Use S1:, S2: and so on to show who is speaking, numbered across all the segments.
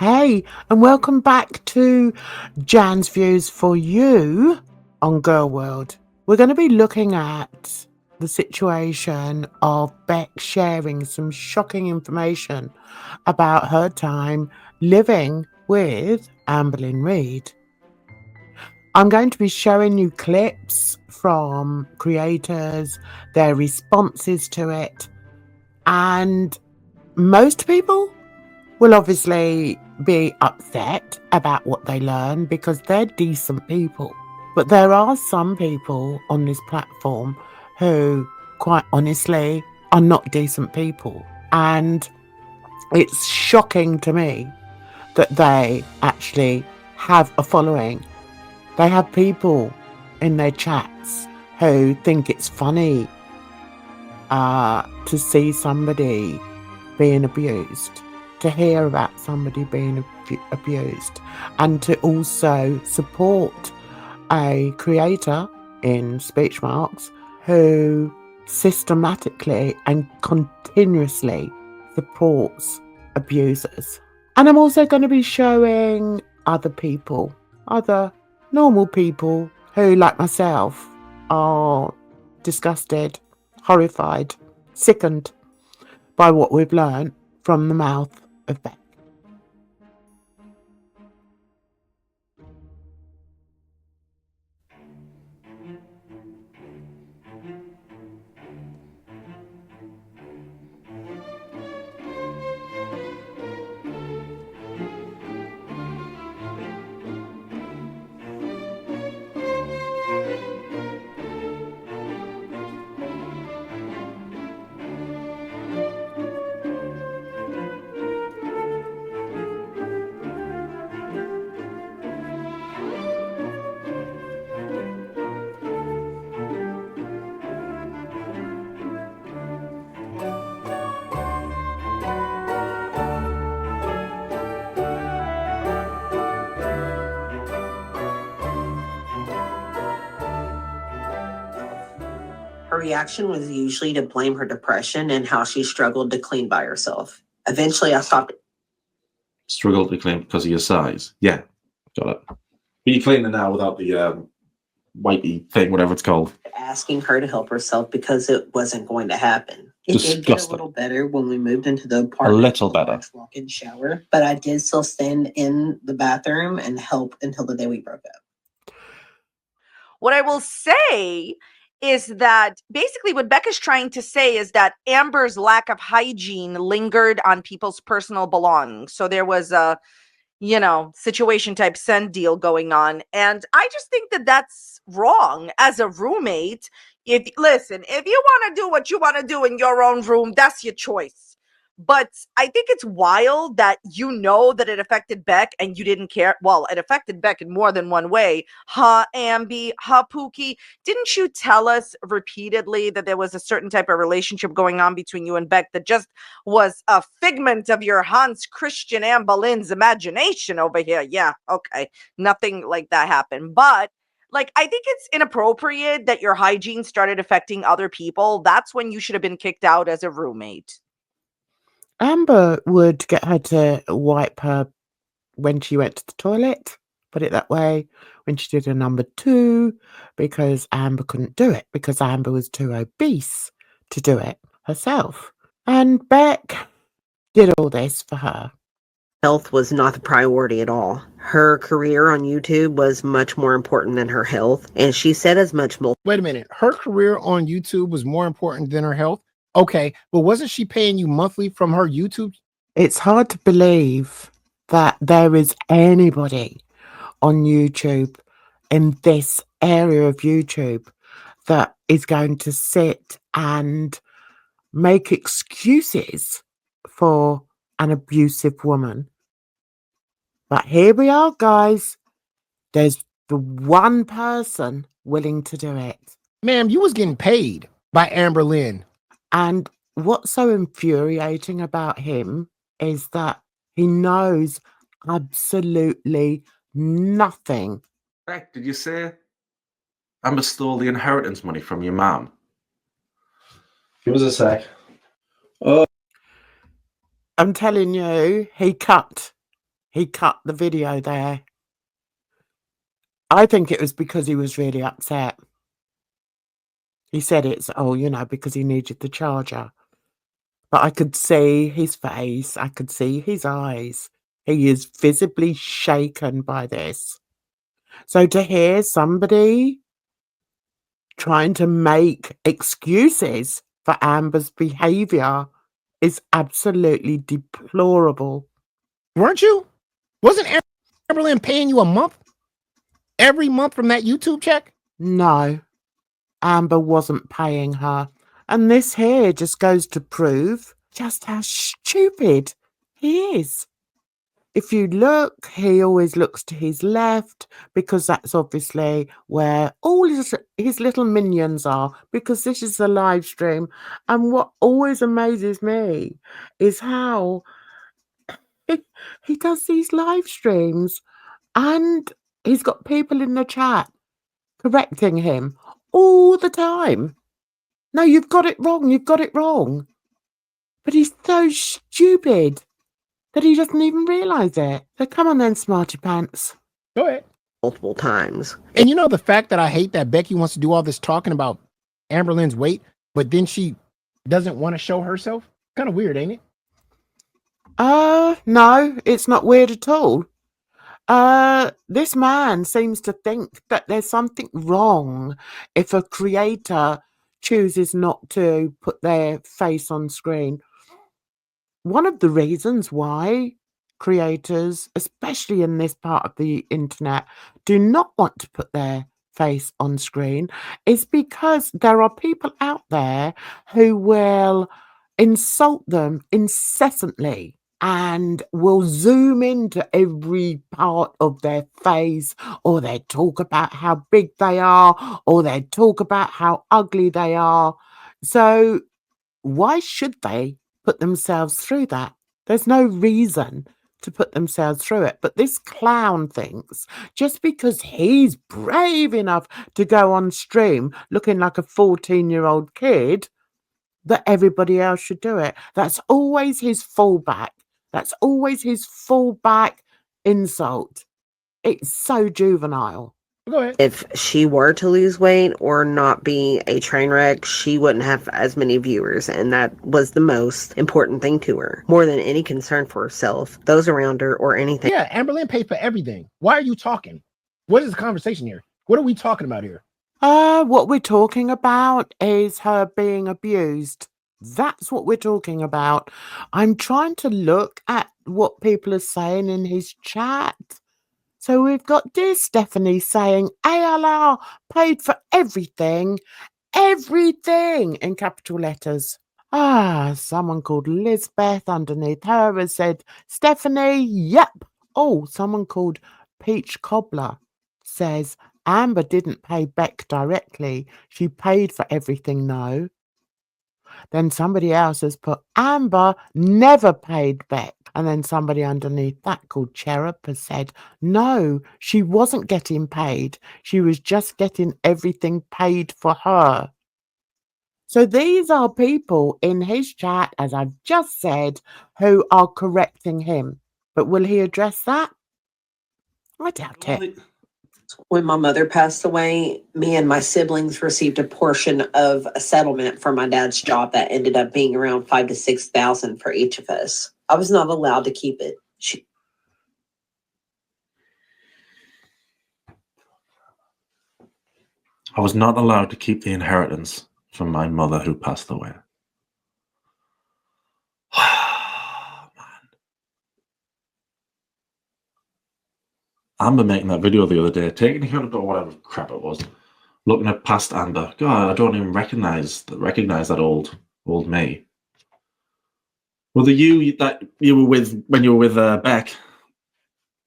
S1: Hey, and welcome back to Jan's Views for You on Girl World. We're going to be looking at the situation of Beck sharing some shocking information about her time living with Amberlynn Reid. I'm going to be showing you clips from creators, their responses to it, and most people will obviously be upset about what they learn because they're decent people. But there are some people on this platform who, quite honestly, are not decent people. And it's shocking to me that they actually have a following. They have people in their chats who think it's funny to see somebody being abused, to hear about somebody being abused, and to also support a creator, in speech marks, who systematically and continuously supports abusers. And I'm also going to be showing other people, other normal people who, like myself, are disgusted, horrified, sickened by what we've learned from the mouth of Beck.
S2: Her reaction was usually to blame her depression and how she struggled to clean by herself. Eventually, I stopped.
S3: Struggled to clean because of your size. Yeah, got it. But you're cleaning now without the whitey thing, whatever it's called.
S2: Asking her to help herself because it wasn't going to happen. It did get a little better when we moved into the apartment.
S3: A little better.
S2: Walk-in shower, but I did still stand in the bathroom and help until the day we broke up.
S4: What I will say is that basically what Beck is trying to say is that Amber's lack of hygiene lingered on people's personal belongings. So there was a, situation type send deal going on. And I just think that that's wrong as a roommate. If you want to do what you want to do in your own room, that's your choice. But I think it's wild that that it affected Beck and you didn't care. Well, it affected Beck in more than one way. Ambi, Pookie. Didn't you tell us repeatedly that there was a certain type of relationship going on between you and Beck that just was a figment of your Hans Christian Anne Boleyn's imagination over here? Yeah, okay. Nothing like that happened. But I think it's inappropriate that your hygiene started affecting other people. That's when you should have been kicked out as a roommate.
S1: Amber would get her to wipe her when she went to the toilet, put it that way, when she did a number 2, because Amber couldn't do it, because Amber was too obese to do it herself. And Beck did all this for her.
S2: Health was not the priority at all. Her career on YouTube was much more important than her health, and she said as much.
S5: Wait a minute. Her career on YouTube was more important than her health? Okay, but wasn't she paying you monthly from her YouTube?
S1: It's hard to believe that there is anybody on YouTube, in this area of YouTube, that is going to sit and make excuses for an abusive woman. But here we are, guys. There's the one person willing to do it.
S5: Ma'am, you was getting paid by Amberlynn.
S1: And what's so infuriating about him is that he knows absolutely nothing.
S3: Beck, did you say Amber stole the inheritance money from your mum? Give us a sec.
S1: I'm telling you, he cut he cut the video there. I think it was because he was really upset. He said it's, because he needed the charger. But I could see his face. I could see his eyes. He is visibly shaken by this. So to hear somebody trying to make excuses for Amber's behavior is absolutely deplorable.
S5: Weren't you? Wasn't Amberlynn paying you a month? Every month from that YouTube check?
S1: No, Amber wasn't paying her. And this here just goes to prove just how stupid he is. If you look, he always looks to his left because that's obviously where all his little minions are, because this is a live stream. And what always amazes me is how he does these live streams and he's got people in the chat correcting him all the time. No, you've got it wrong. You've got it wrong. But he's so stupid that he doesn't even realize it. So come on then, smarty pants.
S5: Go ahead.
S2: Multiple times.
S5: And you know the fact that I hate that Becky wants to do all this talking about Amberlynn's weight, but then she doesn't want to show herself? Kind of weird, ain't it?
S1: No, it's not weird at all. This man seems to think that there's something wrong if a creator chooses not to put their face on screen. One of the reasons why creators, especially in this part of the internet, do not want to put their face on screen is because there are people out there who will insult them incessantly and will zoom into every part of their face, or they talk about how big they are, or they talk about how ugly they are. So why should they put themselves through that? There's no reason to put themselves through it. But this clown thinks just because he's brave enough to go on stream looking like a 14-year-old kid, that everybody else should do it. That's always his fallback. That's always his fallback insult. It's so juvenile.
S5: Go ahead.
S2: If she were to lose weight or not be a train wreck, she wouldn't have as many viewers, and that was the most important thing to her, more than any concern for herself, those around her, or anything.
S5: Yeah, Amberlynn paid for everything. Why are you talking? What is the conversation here? What are we talking about here?
S1: What we're talking about is her being abused. That's what we're talking about. I'm trying to look at what people are saying in his chat. So we've got dear Stephanie saying ALR paid for everything in capital letters. Someone called Lisbeth underneath her has said, Stephanie, yep. Oh, someone called Peach Cobbler says, Amber didn't pay Beck directly. She paid for everything, no. Then somebody else has put, Amber never paid Beck. And then somebody underneath that called Cherub has said, no, she wasn't getting paid. She was just getting everything paid for her. So these are people in his chat, as I've just said, who are correcting him. But will he address that? I doubt it.
S2: When my mother passed away, me and my siblings received a portion of a settlement from my dad's job that ended up being around $5,000 to $6,000 for each of us. I was not allowed to keep it.
S3: I was not allowed to keep the inheritance from my mother who passed away. Amber making that video the other day, taking account of whatever crap it was, looking at past Amber. God, I don't even recognize that old me. Well, the you that you were with when you were with Beck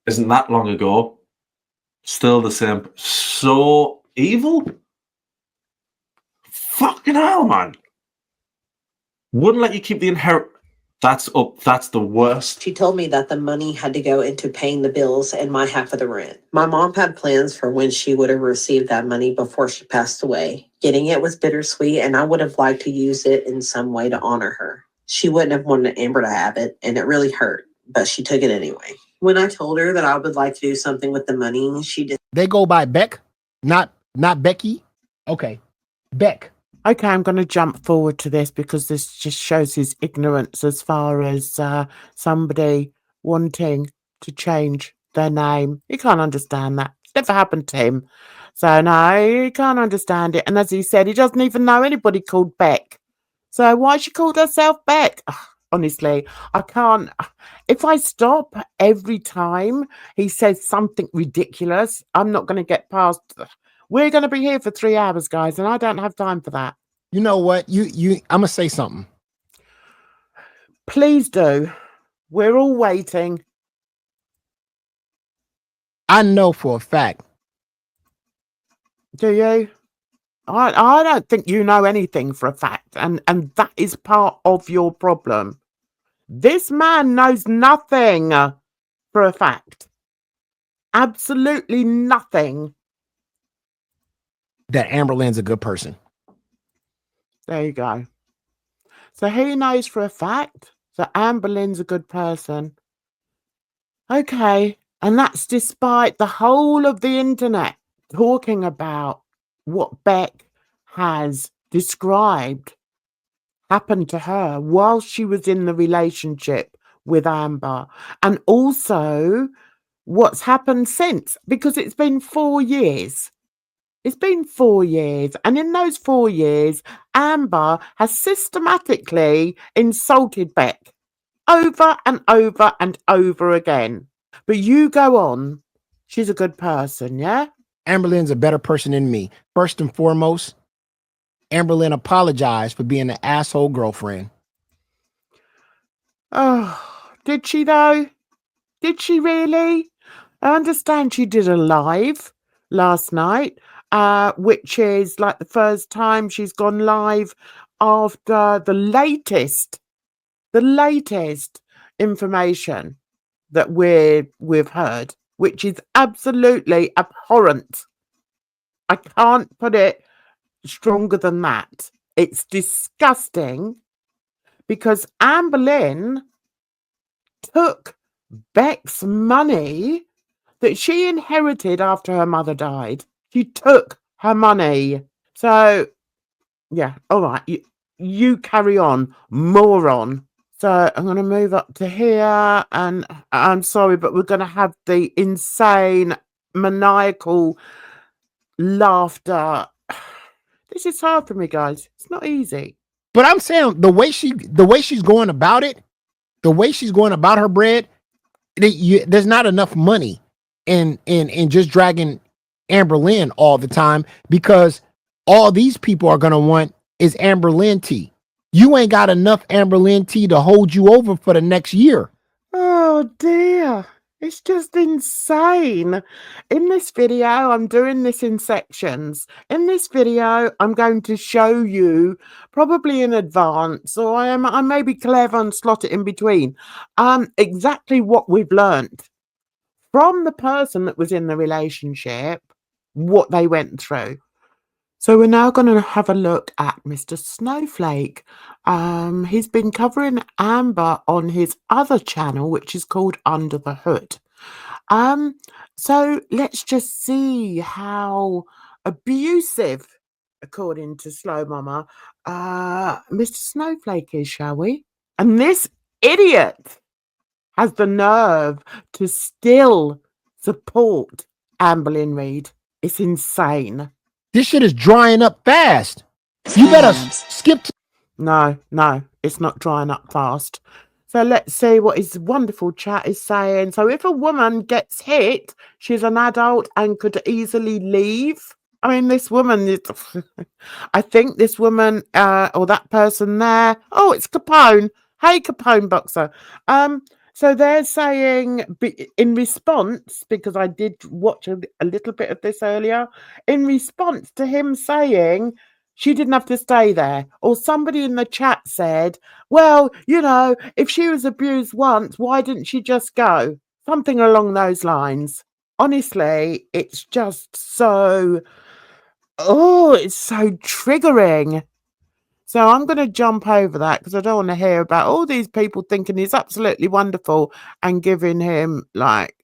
S3: isn't that long ago. Still the same. So evil. Fucking hell, man. Wouldn't let you keep the inheritance. That's the worst.
S2: She told me that the money had to go into paying the bills and my half of the rent. My mom had plans for when she would have received that money before she passed away. Getting it was bittersweet, and I would have liked to use it in some way to honor her. She wouldn't have wanted Amber to have it, and it really hurt, but she took it anyway. When I told her that I would like to do something with the money, she did.
S5: They go by Beck, not Becky. Okay, Beck.
S1: Okay, I'm going to jump forward to this because this just shows his ignorance as far as somebody wanting to change their name. He can't understand that. It's never happened to him. So, no, he can't understand it. And as he said, he doesn't even know anybody called Beck. So, why she called herself Beck? Ugh, honestly, I can't. If I stop every time he says something ridiculous, I'm not going to get past. We're going to be here for 3 hours, guys, and I don't have time for that.
S5: You know what? I'm gonna say something.
S1: Please do. We're all waiting.
S5: I know for a fact.
S1: Do you? I don't think you know anything for a fact, and that is part of your problem. This man knows nothing for a fact. Absolutely nothing.
S5: That Amberlynn's a good person.
S1: There you go. So he knows for a fact that Amberlynn's a good person. Okay, and that's despite the whole of the internet talking about what Beck has described happened to her while she was in the relationship with Amber, and also what's happened since, because it's been 4 years. It's been 4 years, and in those 4 years, Amber has systematically insulted Beck over and over and over again. But you go on. She's a good person, yeah?
S5: Amberlynn's a better person than me. First and foremost, Amberlynn apologized for being an asshole girlfriend.
S1: Oh, did she though? Did she really? I understand she did a live last night, which is like the first time she's gone live after the latest information that we've heard, which is absolutely abhorrent. I can't put it stronger than that. It's disgusting because Amberlynn took Beck's money that she inherited after her mother died. She took her money. So, yeah, all right, you carry on, moron. So I'm going to move up to here, and I'm sorry, but we're going to have the insane, maniacal laughter. This is hard for me, guys. It's not easy.
S5: But I'm saying the way she's going about it, the way she's going about her bread, there's not enough money in just dragging Amberlynn all the time, because all these people are gonna want is Amberlynn tea. You ain't got enough Amberlynn tea to hold you over for the next year.
S1: Oh dear. It's just insane. In this video, I'm doing this in sections. In this video, I'm going to show you, probably in advance, or I may be clever and slot it in between, exactly what we've learned from the person that was in the relationship, what they went through. So we're now going to have a look at Mr. Snowflake. He's been covering Amber on his other channel, which is called Under the Hood. So let's just see how abusive, according to Slow Mama, Mr. Snowflake is, shall we? And this idiot has the nerve to still support Amberlynn Reid. It's insane.
S5: This shit is drying up fast. You better skip.
S1: No, it's not drying up fast. So let's see what his wonderful chat is saying. So if a woman gets hit, she's an adult and could easily leave. I mean, this woman is, I think this woman, or that person there. Oh, it's Capone. Hey, Capone Boxer. So they're saying, in response, because I did watch a little bit of this earlier, in response to him saying she didn't have to stay there, or somebody in the chat said, well, you know, if she was abused once, why didn't she just go? Something along those lines. Honestly, it's just so, it's so triggering. So I'm going to jump over that because I don't want to hear about all these people thinking he's absolutely wonderful and giving him like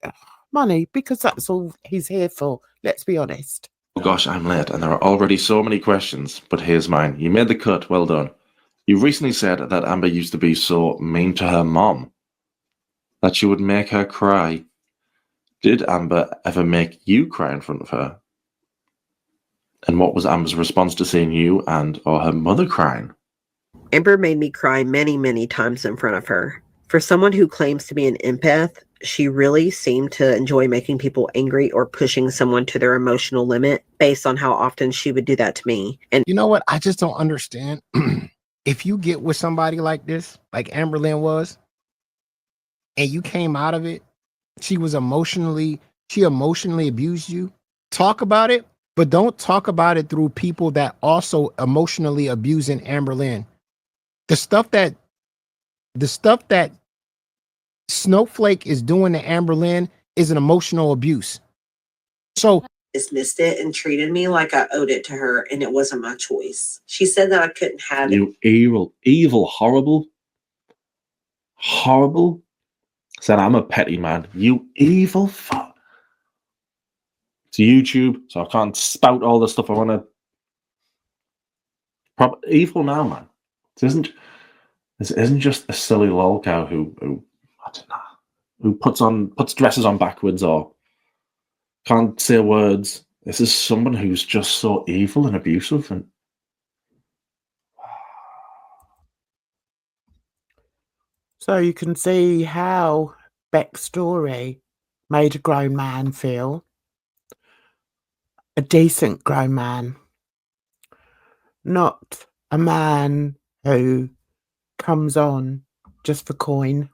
S1: money because that's all he's here for. Let's be honest.
S3: Oh gosh, I'm late and there are already so many questions, but here's mine. You made the cut, well done. You recently said that Amber used to be so mean to her mom that she would make her cry. Did Amber ever make you cry in front of her? And what was Amber's response to seeing you and or her mother crying?
S2: Amber made me cry many, many times in front of her. For someone who claims to be an empath, she really seemed to enjoy making people angry or pushing someone to their emotional limit based on how often she would do that to me. And
S5: You know what? I just don't understand. If you get with somebody like this, like Amber Lynn was, and you came out of it, she emotionally abused you. Talk about it, but don't talk about it through people that also emotionally abusing Amber Lynn. The stuff that Snowflake is doing to Amber Lynn is an emotional abuse. So
S2: dismissed it and treated me like I owed it to her, and it wasn't my choice. She said that I couldn't have it.
S3: You evil, horrible. Said I'm a petty man. You evil fuck. It's YouTube, so I can't spout all the stuff I want to. Evil now, man. This isn't just a silly lol cow who I don't know, who puts dresses on backwards or can't say words. This is someone who's just so evil and abusive and.
S1: So you can see how Beck's story made a grown man feel. A decent grown man. Not a man who comes on just for coin.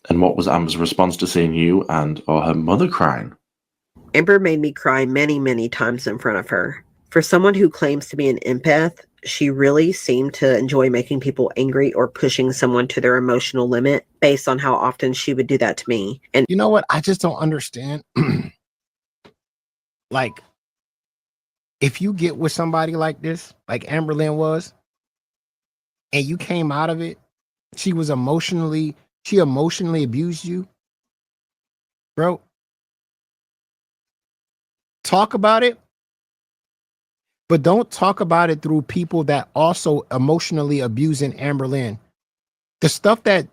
S3: And what was Amber's response to seeing you and or her mother crying?
S2: Amber made me cry many, many times in front of her. For someone who claims to be an empath, she really seemed to enjoy making people angry or pushing someone to their emotional limit based on how often she would do that to me. And
S5: you know what? I just don't understand. Like, if you get with somebody like this, like Amber Lynn was, and you came out of it, she emotionally abused you, bro. Talk about it, but don't talk about it through people that also emotionally abusing Amber Lynn. The stuff that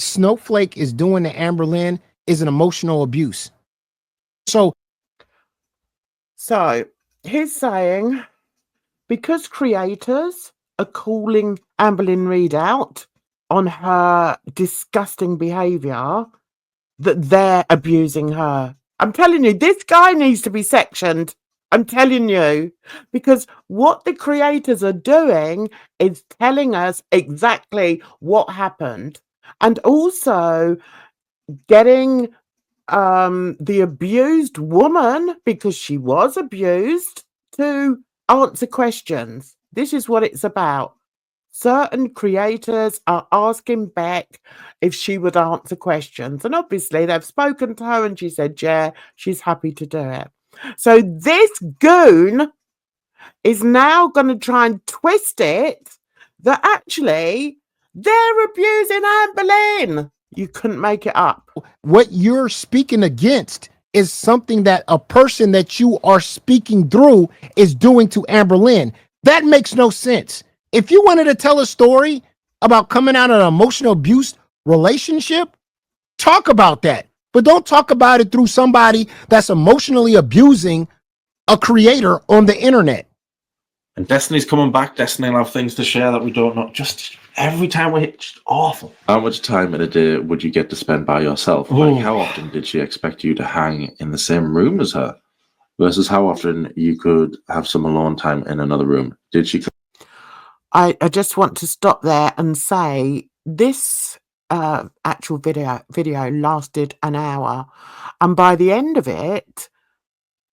S5: Snowflake is doing to Amber Lynn is an emotional abuse. So
S1: he's saying because creators are calling Amber Lynn Reid out on her disgusting behaviour, that they're abusing her. I'm telling you, this guy needs to be sectioned. I'm telling you, because what the creators are doing is telling us exactly what happened, and also getting the abused woman, because she was abused, to answer questions. This is what it's about. Certain creators are asking Beck if she would answer questions. And obviously they've spoken to her and she said, yeah, she's happy to do it. So this goon is now going to try and twist it that actually they're abusing Anne Boleyn. You couldn't make it up.
S5: what you're speaking against is something that a person that you are speaking through is doing to Amber Lynn. That makes no sense. If you wanted to tell a story about coming out of an emotional abuse relationship, talk about that. But don't talk about it through somebody that's emotionally abusing a creator on the internet.
S3: And Destiny's coming back. Destiny will have things to share that we don't know. Just every time we hit, just awful. How much time in a day would you get to spend by yourself? Like, how often did she expect you to hang in the same room as her? Versus how often you could have some alone time in another room? Did she?
S1: I just want to stop there and say this actual video lasted an hour. And by the end of it,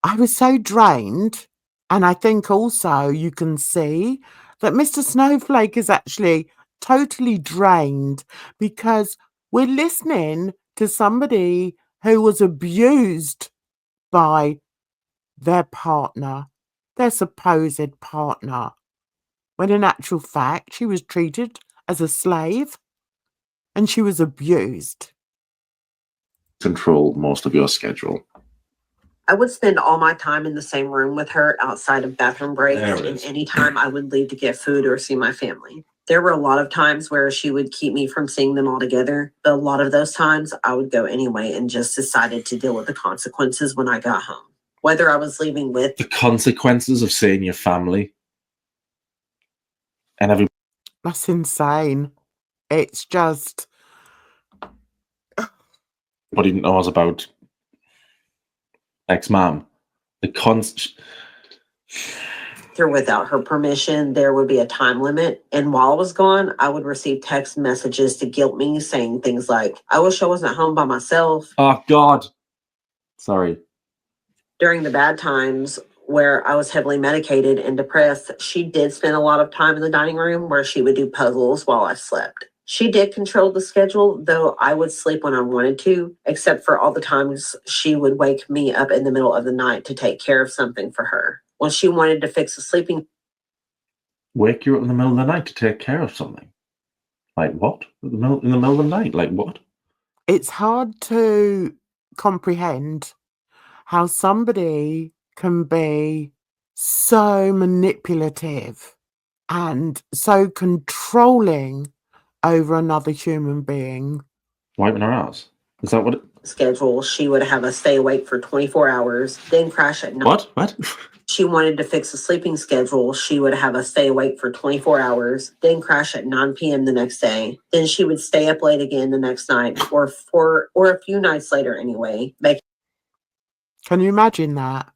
S1: I was so drained. And I think also you can see that Mr. Snowflake is actually totally drained because we're listening to somebody who was abused by their partner. their supposed partner, when in actual fact she was treated as a slave and she was abused.
S3: Control most of your schedule.
S2: I would spend all my time in the same room with her outside of bathroom breaks,
S3: There it
S2: and
S3: is.
S2: any time I would leave to get food or see my family. There were a lot of times where she would keep me from seeing them altogether, but a lot of those times I would go anyway and just decided to deal with the consequences when I got home. Whether I was leaving with
S3: The consequences of seeing your family and everybody
S1: That's insane. It's just,
S3: knows about ex-mom.
S2: or without her permission, there would be a time limit. And while I was gone, I would receive text messages to guilt me saying things like, I wish I wasn't home by myself.
S3: Oh God. Sorry.
S2: During the bad times where I was heavily medicated and depressed, she did spend a lot of time in the dining room where she would do puzzles while I slept. She did control the schedule, though I would sleep when I wanted to, except for all the times she would wake me up in the middle of the night to take care of something for her. When she wanted to fix a sleeping
S3: Wake you up in the middle of the night to take care of something. Like what? In the middle of the night? Like what?
S1: it's hard to comprehend how somebody can be so manipulative and so controlling over another human being.
S3: Wiping her ass? Is that what it...
S2: schedule, she would have us stay awake for 24 hours, then crash at night.
S3: What?
S2: She wanted to fix a sleeping schedule. She would have us stay awake for 24 hours, then crash at 9 p.m. the next day. Then she would stay up late again the next night, or a few nights later anyway.
S1: Can you imagine that?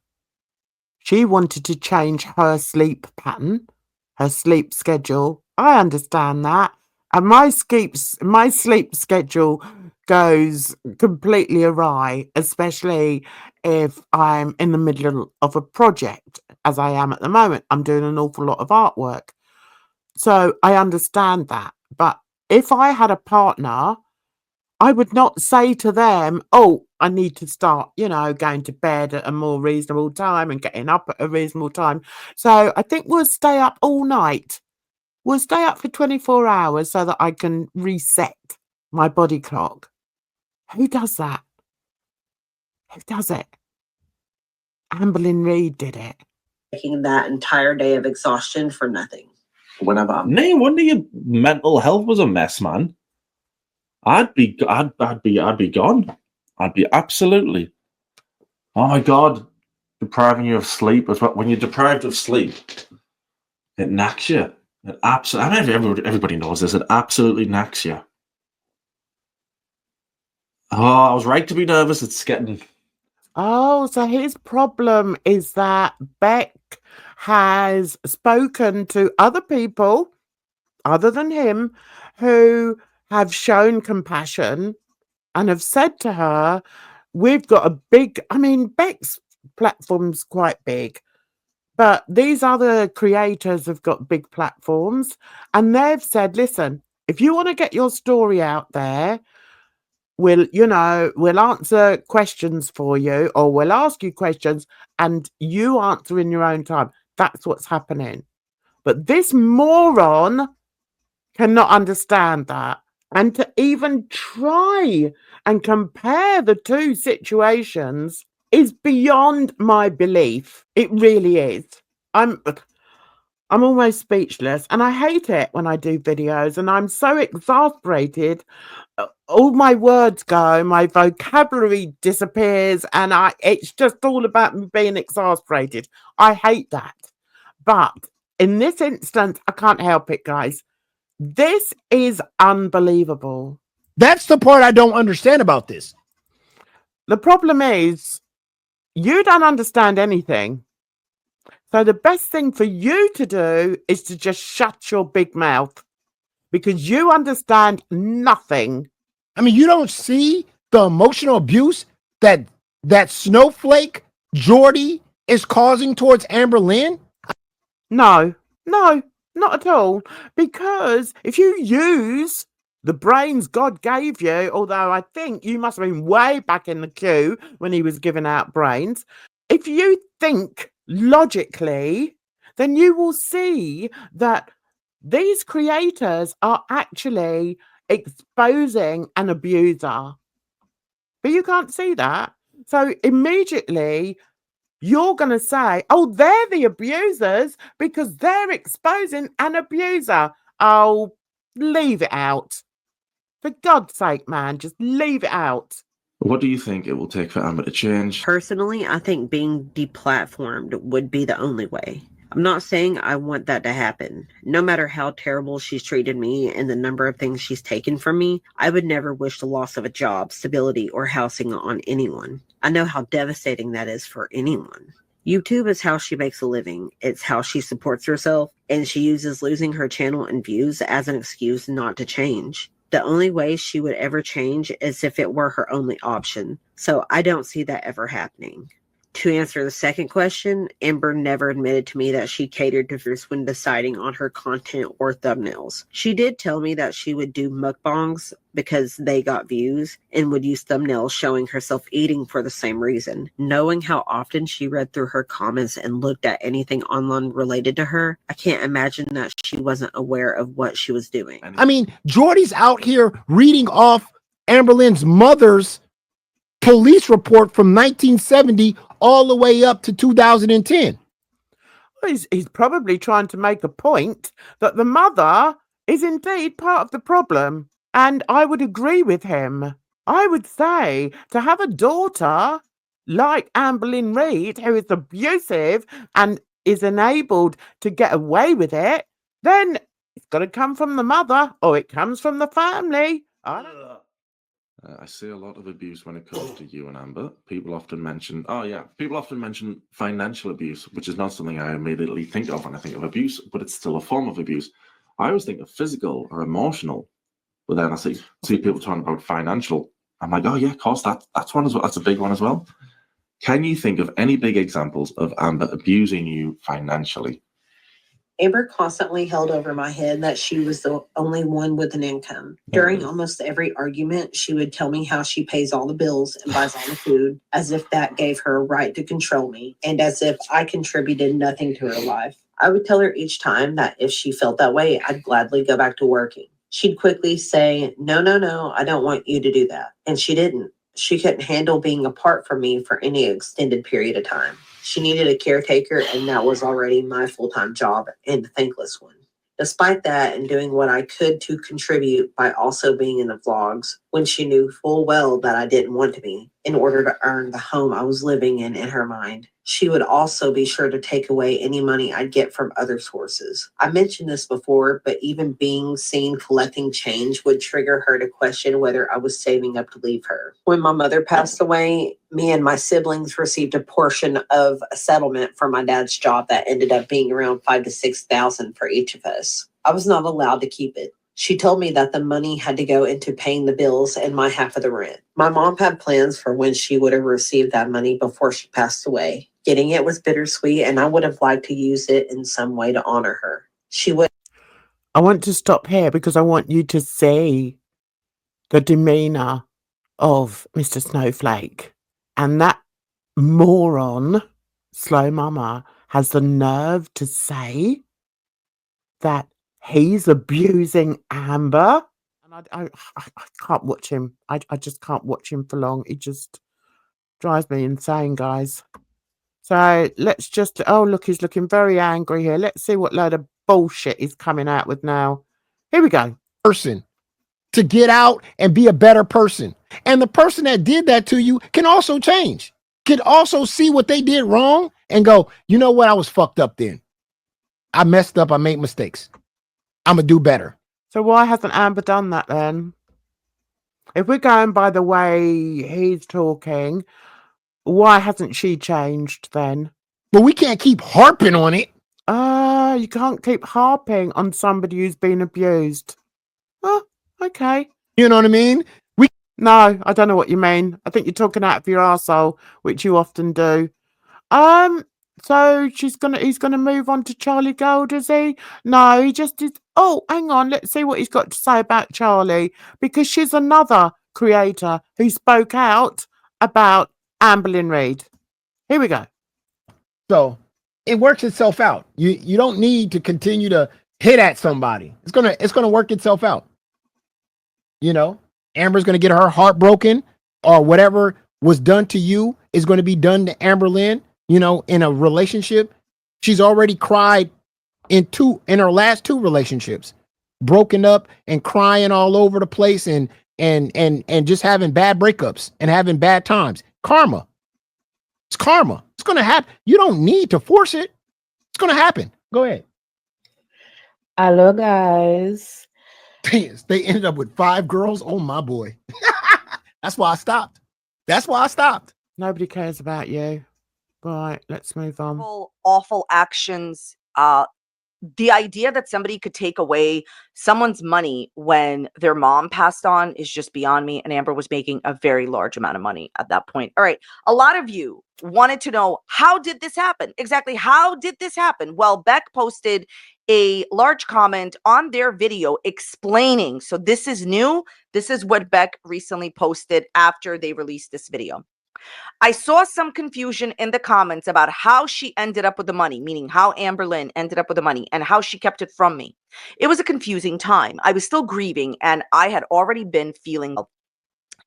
S1: She wanted to change her sleep pattern, her sleep schedule. I understand that. And my sleep schedule goes completely awry, especially if I'm in the middle of a project, as I am at the moment. I'm doing an awful lot of artwork. So I understand that. But if I had a partner, I would not say to them, oh, I need to start, going to bed at a more reasonable time and getting up at a reasonable time. So I think we'll stay up all night. We'll stay up for 24 hours so that I can reset my body clock. Who does that? Who does it? Amberlynn Reid did it.
S2: Making that entire day of exhaustion for nothing.
S3: Whenever no wonder your mental health was a mess, man. I'd be gone. I'd be absolutely. Oh my God, depriving you of sleep as well. When you're deprived of sleep, it knacks you. It absolutely. I mean, everybody knows this. It absolutely knacks you. Oh, I was right to be nervous. It's getting.
S1: Oh, so his problem is that Beck has spoken to other people other than him who have shown compassion and have said to her, we've got a big, Beck's platform's quite big, but these other creators have got big platforms and they've said, listen, if you want to get your story out there, we'll answer questions for you, or we'll ask you questions and you answer in your own time. That's what's happening. But this moron cannot understand that. And to even try and compare the two situations is beyond my belief. It really is. I'm almost speechless, and I hate it when I do videos and I'm so exasperated. All my words go, my vocabulary disappears, and it's just all about me being exasperated. I hate that. But in this instance, I can't help it, guys. This is unbelievable.
S5: That's the part I don't understand about this.
S1: The problem is, you don't understand anything. So the best thing for you to do is to just shut your big mouth, because you understand nothing.
S5: I mean, you don't see the emotional abuse that Snowflake Jordy is causing towards Amberlynn?
S1: No, not at all. Because if you use the brains God gave you, although I think you must have been way back in the queue when he was giving out brains, if you think logically, then you will see that these creators are actually exposing an abuser. But you can't see that. So immediately you're going to say, oh, they're the abusers because they're exposing an abuser. Oh, leave it out. For God's sake, man, just leave it out.
S3: What do you think it will take for Amber to change?
S2: Personally, I think being deplatformed would be the only way. I'm not saying I want that to happen. No matter how terrible she's treated me and the number of things she's taken from me, I would never wish the loss of a job, stability, or housing on anyone. I know how devastating that is for anyone. YouTube is how she makes a living. It's how she supports herself, and she uses losing her channel and views as an excuse not to change. The only way she would ever change is if it were her only option. So I don't see that ever happening. To answer the second question, Amber never admitted to me that she catered to Bruce when deciding on her content or thumbnails. She did tell me that she would do mukbangs because they got views and would use thumbnails showing herself eating for the same reason. Knowing how often she read through her comments and looked at anything online related to her, I can't imagine that she wasn't aware of what she was doing.
S5: I mean, Jordy's out here reading off Amber Lynn's mother's police report from 1970 all the way up to 2010.
S1: Well, he's probably trying to make a point that the mother is indeed part of the problem. And I would agree with him. I would say to have a daughter like Amber Lynn Reid, who is abusive and is enabled to get away with it, then it's got to come from the mother or it comes from the family.
S3: I see a lot of abuse when it comes to you and Amber. People often mention financial abuse, which is not something I immediately think of when I think of abuse, but it's still a form of abuse. I always think of physical or emotional, but then I see people talking about financial. I'm like, oh yeah, of course, that's one as well. That's a big one as well. Can you think of any big examples of Amber abusing you financially?
S2: Amber constantly held over my head that she was the only one with an income. During almost every argument, she would tell me how she pays all the bills and buys all the food, as if that gave her a right to control me, and as if I contributed nothing to her life. I would tell her each time that if she felt that way, I'd gladly go back to working. She'd quickly say, no, I don't want you to do that. And she didn't. She couldn't handle being apart from me for any extended period of time. She needed a caretaker, and that was already my full-time job and a thankless one. Despite that, and doing what I could to contribute by also being in the vlogs, when she knew full well that I didn't want to be, in order to earn the home I was living in her mind, she would also be sure to take away any money I'd get from other sources. I mentioned this before, but even being seen collecting change would trigger her to question whether I was saving up to leave her. When my mother passed away, me and my siblings received a portion of a settlement from my dad's job that ended up being around $5,000 to $6,000 for each of us. I was not allowed to keep it. She told me that the money had to go into paying the bills and my half of the rent. My mom had plans for when she would have received that money before she passed away. Getting it was bittersweet, and I would have liked to use it in some way to honor her.
S1: I want to stop here because I want you to see the demeanor of Mr. Snowflake. And that moron, Slow Mama, has the nerve to say that he's abusing Amber. And I can't watch him. I just can't watch him for long. It just drives me insane, guys. So let's just, oh, look, he's looking very angry here. Let's see what load of bullshit he's coming out with now. Here we go.
S5: Person to get out and be a better person. And the person that did that to you can also change, can also see what they did wrong and go, you know what? I was fucked up then. I messed up. I made mistakes. I'm going to do better.
S1: So why hasn't Amber done that then? If we're going by the way he's talking, why hasn't she changed then?
S5: But we can't keep harping on it.
S1: You can't keep harping on somebody who's been abused. Oh, okay.
S5: You know what I mean?
S1: No, I don't know what you mean. I think you're talking out of your arsehole, which you often do. So he's gonna move on to Charlie Gold, is he? No, he just did. Oh, hang on. Let's see what he's got to say about Charlie, because she's another creator who spoke out about Amber Lynn Reid. Here we go.
S5: So it works itself out. You don't need to continue to hit at somebody. It's gonna work itself out. You know, Amber's gonna get her heart broken, or whatever was done to you is going to be done to Amber Lynn. You know, in a relationship, she's already cried in her last 2 relationships, broken up and crying all over the place, and just having bad breakups and having bad times. Karma. It's karma. It's gonna happen. You don't need to force it. It's gonna happen. Go ahead.
S6: Hello, guys.
S5: They ended up with 5 girls. Oh my boy. That's why I stopped.
S1: Nobody cares about you. Right, let's move on.
S4: Awful actions. The idea that somebody could take away someone's money when their mom passed on is just beyond me. And Amber was making a very large amount of money at that point. All right. A lot of you wanted to know, how did this happen? Exactly. How did this happen? Well, Beck posted a large comment on their video explaining. So this is new. This is what Beck recently posted after they released this video. I saw some confusion in the comments about how she ended up with the money, meaning how Amber Lynn ended up with the money and how she kept it from me. It was a confusing time. I was still grieving, and I had already been feeling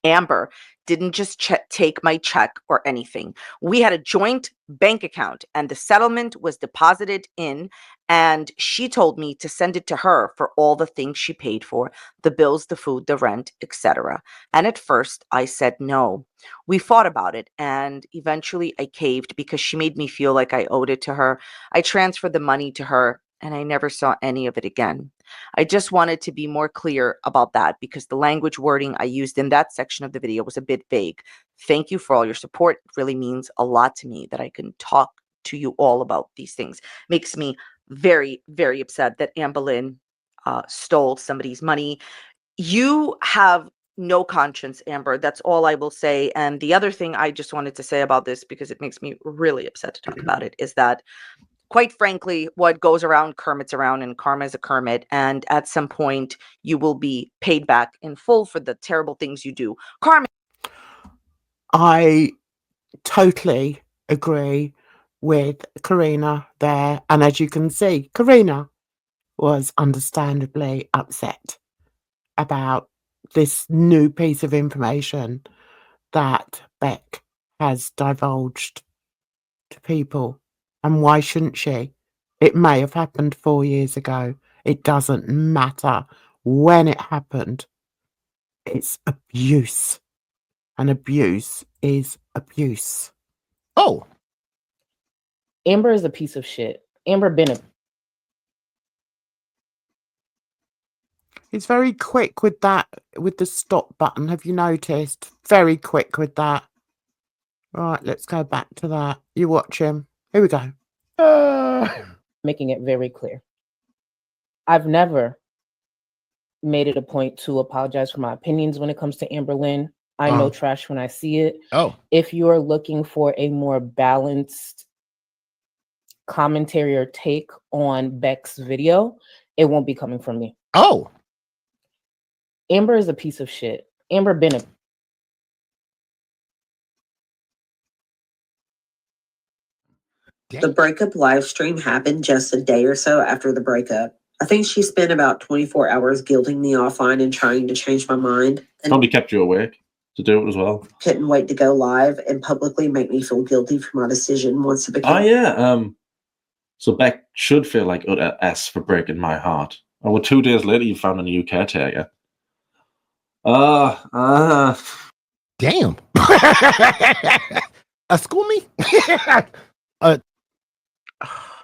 S4: Amber didn't just take my check or anything. We had a joint bank account, and the settlement was deposited in, and she told me to send it to her for all the things she paid for, the bills, the food, the rent, etc. And at first I said no. We fought about it, and eventually I caved because she made me feel like I owed it to her. I transferred the money to her, and I never saw any of it again. I just wanted to be more clear about that because the language wording I used in that section of the video was a bit vague. Thank you for all your support. It really means a lot to me that I can talk to you all about these things. Makes me very, very upset that Amber Lynn stole somebody's money. You have no conscience, Amber. That's all I will say. And the other thing I just wanted to say about this, because it makes me really upset to talk about it, is that quite frankly, what goes around, Kermit's around, and karma is a Kermit. And at some point, you will be paid back in full for the terrible things you do. Karma.
S1: I totally agree with Karina there. And as you can see, Karina was understandably upset about this new piece of information that Beck has divulged to people. And why shouldn't she? It may have happened 4 years ago. It doesn't matter when it happened. It's abuse. And abuse is abuse.
S5: Oh,
S6: Amber is a piece of shit. Amber been a
S1: He's very quick with that, with the stop button. Have you noticed? Very quick with that. Right, let's go back to that. You watch him. Here we go.
S6: making it very clear. I've never made it a point to apologize for my opinions when it comes to Amber Lynn. I know trash when I see it.
S5: Oh.
S6: If you're looking for a more balanced commentary or take on Beck's video, it won't be coming from me.
S5: Oh.
S6: Amber is a piece of shit. Amber been a
S2: The breakup live stream happened just a day or so after the breakup. I think she spent about 24 hours guilting me offline and trying to change my mind. And
S3: Probably kept you awake to do it as well.
S2: couldn't wait to go live and publicly make me feel guilty for my decision once it became.
S3: Oh yeah. So Beck should feel like utter S for breaking my heart. Oh, well, 2 days later you found a new caretaker.
S5: Damn. School me?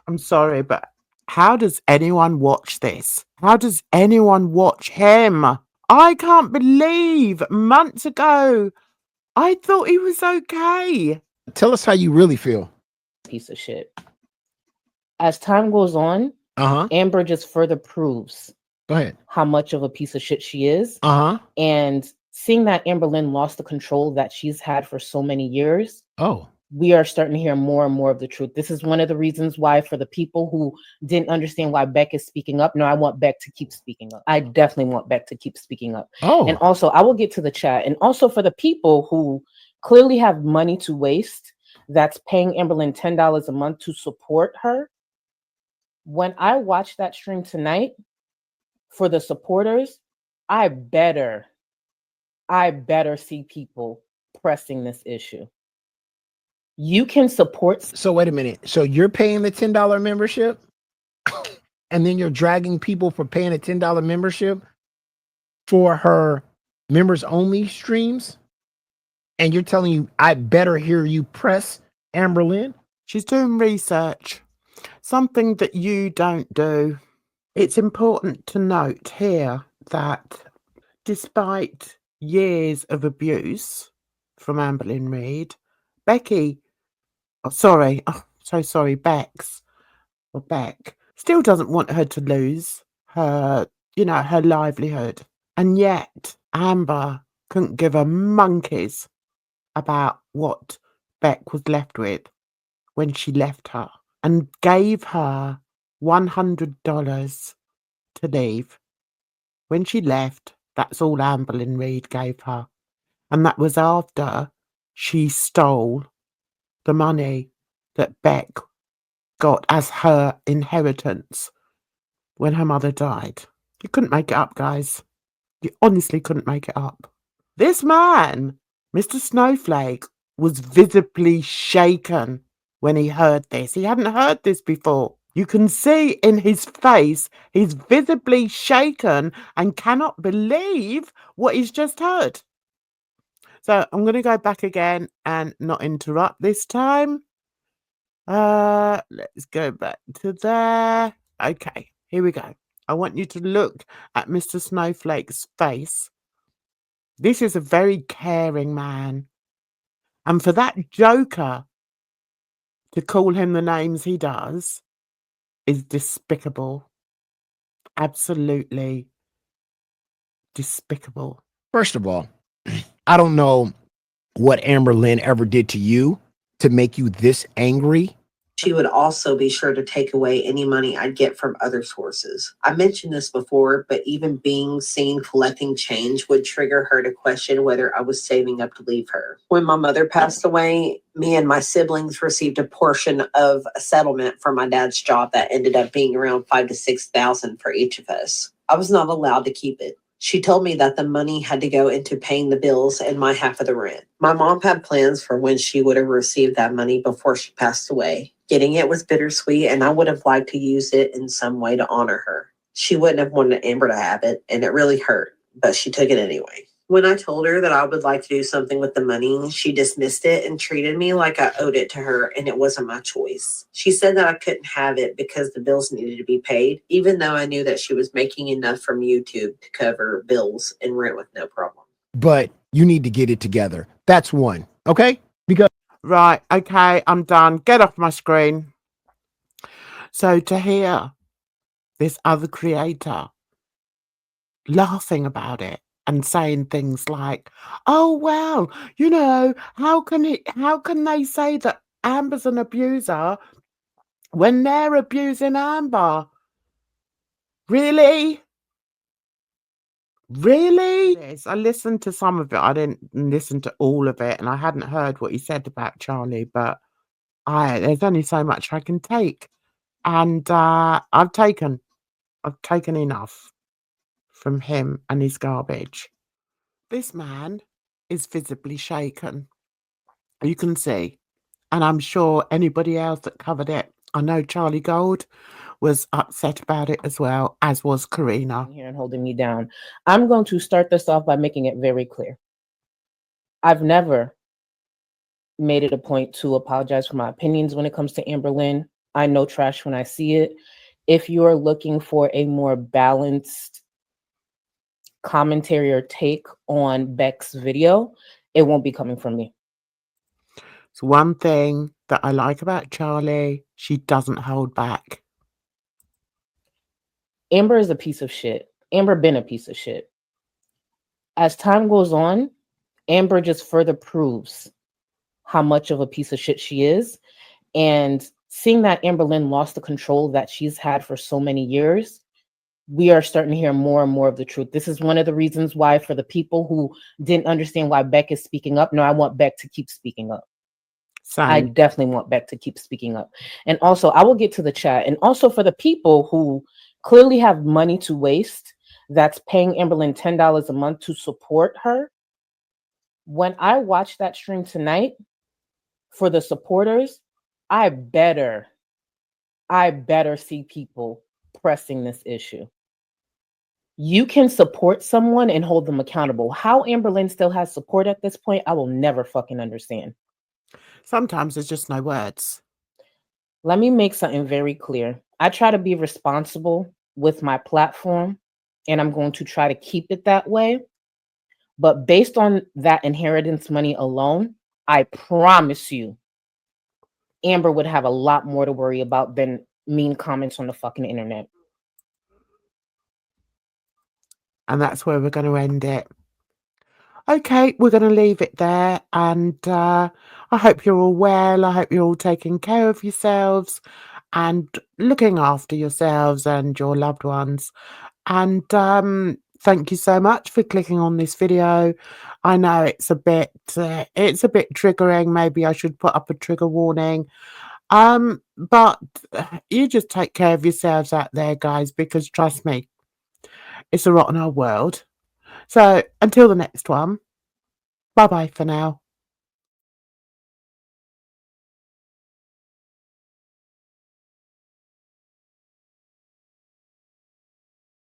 S1: I'm sorry, but how does anyone watch this? How does anyone watch him? I can't believe months ago I thought he was okay.
S5: Tell us how you really feel.
S6: piece of shit. As time goes on, Amber just further proves
S5: Go ahead.
S6: how much of a piece of shit she is. And seeing that Amber Lynn lost the control that she's had for so many years, we are starting to hear more and more of the truth. This is one of the reasons why, for the people who didn't understand why Beck is speaking up, no, I want Beck to keep speaking up. I definitely want Beck to keep speaking up. And also, I will get to the chat. And also for the people who clearly have money to waste, that's paying Amberlynn $10 a month to support her. When I watch that stream tonight for the supporters, I better see people pressing this issue. You can support.
S5: So wait a minute. So you're paying the $10 membership, and then you're dragging people for paying a $10 membership for her members only streams, and you're telling you I better hear you press Amberlynn?
S1: She's doing research, something that you don't do. It's important to note here that despite years of abuse from Amberlynn Reid, Beck still doesn't want her to lose her, her livelihood. And yet Amber couldn't give a monkey's about what Beck was left with when she left her, and gave her $100 to leave. When she left, that's all Amberlynn Reid gave her. And that was after she stole the money that Beck got as her inheritance when her mother died. You couldn't make it up, guys. You honestly couldn't make it up. This man, Mr. Snowflake, was visibly shaken when he heard this. He hadn't heard this before. You can see in his face, he's visibly shaken and cannot believe what he's just heard. So I'm going to go back again and not interrupt this time. Let's go back to there. Okay, here we go. I want you to look at Mr. Snowflake's face. This is a very caring man. And for that joker to call him the names he does is despicable. Absolutely despicable.
S5: First of all, I don't know what Amberlynn ever did to you to make you this angry.
S2: She would also be sure to take away any money I'd get from other sources. I mentioned this before, but even being seen collecting change would trigger her to question whether I was saving up to leave her. When my mother passed away, me and my siblings received a portion of a settlement from my dad's job that ended up being around $5,000 to $6,000 for each of us. I was not allowed to keep it. She told me that the money had to go into paying the bills and my half of the rent. My mom had plans for when she would have received that money before she passed away. Getting it was bittersweet, and I would have liked to use it in some way to honor her. She wouldn't have wanted Amber to have it, and it really hurt, but she took it anyway. When I told her that I would like to do something with the money, she dismissed it and treated me like I owed it to her, and it wasn't my choice. She said that I couldn't have it because the bills needed to be paid, even though I knew that she was making enough from YouTube to cover bills and rent with no problem.
S5: But you need to get it together. That's one, okay? Because
S1: right, okay, I'm done. Get off my screen. So to hear this other creator laughing about it and saying things like, oh, well, how can they say that Amber's an abuser when they're abusing Amber? Really? Yes, I listened to some of it. I didn't listen to all of it, and I hadn't heard what he said about Charlie, but there's only so much I can take. And I've taken enough from him and his garbage. This man is visibly shaken. You can see. And I'm sure anybody else that covered it, I know Charlie Gold was upset about it as well, as was Karina.
S6: Here and holding me down. I'm going to start this off by making it very clear. I've never made it a point to apologize for my opinions when it comes to Amberlynn. I know trash when I see it. If you're looking for a more balanced commentary or take on Beck's video, it won't be coming from me.
S1: It's one thing that I like about Charlie. She doesn't hold back.
S6: Amber is a piece of shit. Amber been a piece of shit. As time goes on, Amber just further proves how much of a piece of shit she is. And seeing that Amberlynn lost the control that she's had for so many years, we are starting to hear more and more of the truth. This is one of the reasons why, for the people who didn't understand why Beck is speaking up, no, I want Beck to keep speaking up. I definitely want Beck to keep speaking up. And also, I will get to the chat. And also for the people who clearly have money to waste, that's paying Amberlynn $10 a month to support her. When I watch that stream tonight, for the supporters, I better see people pressing this issue. You can support someone and hold them accountable. How Amberlynn still has support at this point, I will never fucking understand.
S1: Sometimes there's just no words.
S6: Let me make something very clear. I try to be responsible with my platform, and I'm going to try to keep it that way. But based on that inheritance money alone, I promise you, Amber would have a lot more to worry about than mean comments on the fucking internet.
S1: And that's where we're going to end it. Okay, we're going to leave it there. And I hope you're all well. I hope you're all taking care of yourselves and looking after yourselves and your loved ones. And thank you so much for clicking on this video. I know it's a bit triggering. Maybe I should put up a trigger warning. But you just take care of yourselves out there, guys, because trust me, it's a rotten old world. So until the next one, bye bye for now.